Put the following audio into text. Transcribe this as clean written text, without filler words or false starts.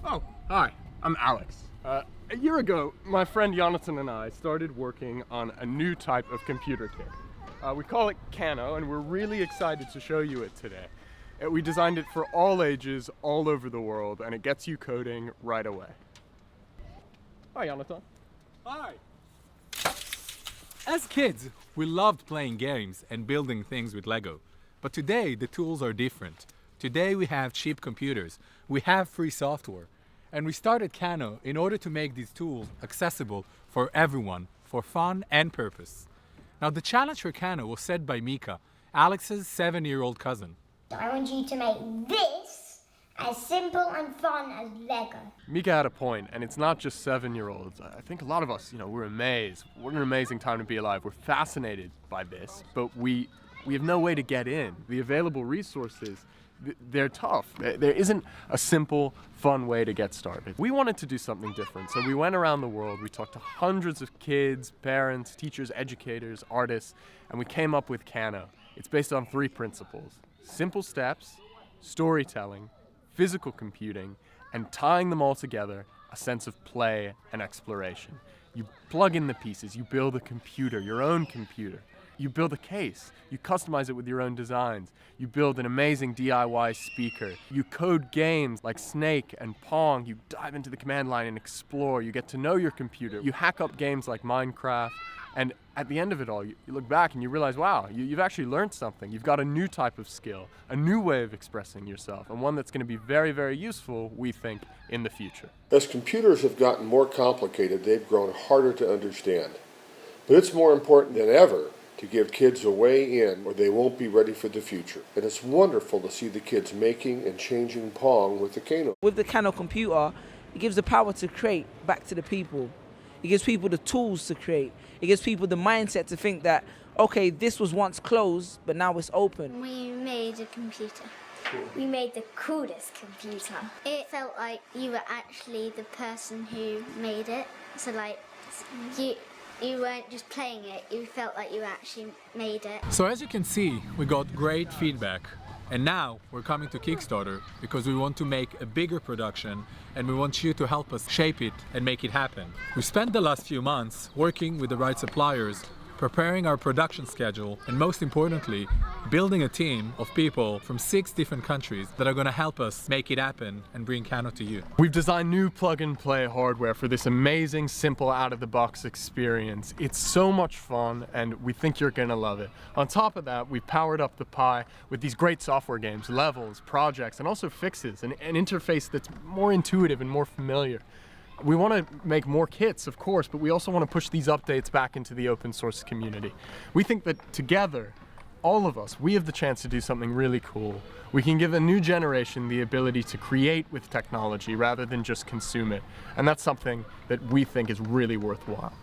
Oh, hi, I'm Alex. A year ago, my friend Jonathan and I started working on a new type of computer kit. We call it Kano, and we're really excited to show you it today. We designed it for all ages, all over the world, and it gets you coding right away. Hi, Jonathan. Hi! As kids, we loved playing games and building things with Lego. But today, the tools are different. Today we have cheap computers, we have free software, and we started Kano in order to make these tools accessible for everyone, for fun and purpose. Now the challenge for Kano was set by Mika, Alex's 7-year-old cousin. I want you to make this as simple and fun as Lego. Mika had a point, and it's not just 7-year-olds. I think a lot of us, we're amazed. What an amazing time to be alive. We're fascinated by this, but we have no way to get in. The available resources, they're tough. There isn't a simple, fun way to get started. We wanted to do something different, so we went around the world. We talked to hundreds of kids, parents, teachers, educators, artists, and we came up with Kano. It's based on 3 principles: simple steps, storytelling, physical computing, and tying them all together, a sense of play and exploration. You plug in the pieces, you build a computer, your own computer. You build a case, you customize it with your own designs. You build an amazing DIY speaker. You code games like Snake and Pong. You dive into the command line and explore. You get to know your computer. You hack up games like Minecraft. And at the end of it all, you look back and you realize, wow, you've actually learned something. You've got a new type of skill, a new way of expressing yourself, and one that's going to be very, very useful, we think, in the future. As computers have gotten more complicated, they've grown harder to understand. But it's more important than ever to give kids a way in or they won't be ready for the future. And it's wonderful to see the kids making and changing Pong with the Kano. With the Kano computer, it gives the power to create back to the people. It gives people the tools to create. It gives people the mindset to think that, okay, this was once closed, but now it's open. We made a computer. We made the coolest computer. It felt like you were actually the person who made it. So you weren't just playing it, you felt like you actually made it. So as you can see, we got great feedback. And now we're coming to Kickstarter because we want to make a bigger production and we want you to help us shape it and make it happen. We spent the last few months working with the right suppliers, preparing our production schedule, and most importantly, building a team of people from 6 different countries that are going to help us make it happen and bring Kano to you. We've designed new plug-and-play hardware for this amazing, simple, out-of-the-box experience. It's so much fun, and we think you're gonna love it. On top of that, we've powered up the Pi with these great software games, levels, projects, and also fixes, an interface that's more intuitive and more familiar. We want to make more kits, of course, but we also want to push these updates back into the open source community. We think that together, all of us, we have the chance to do something really cool. We can give a new generation the ability to create with technology rather than just consume it. And that's something that we think is really worthwhile.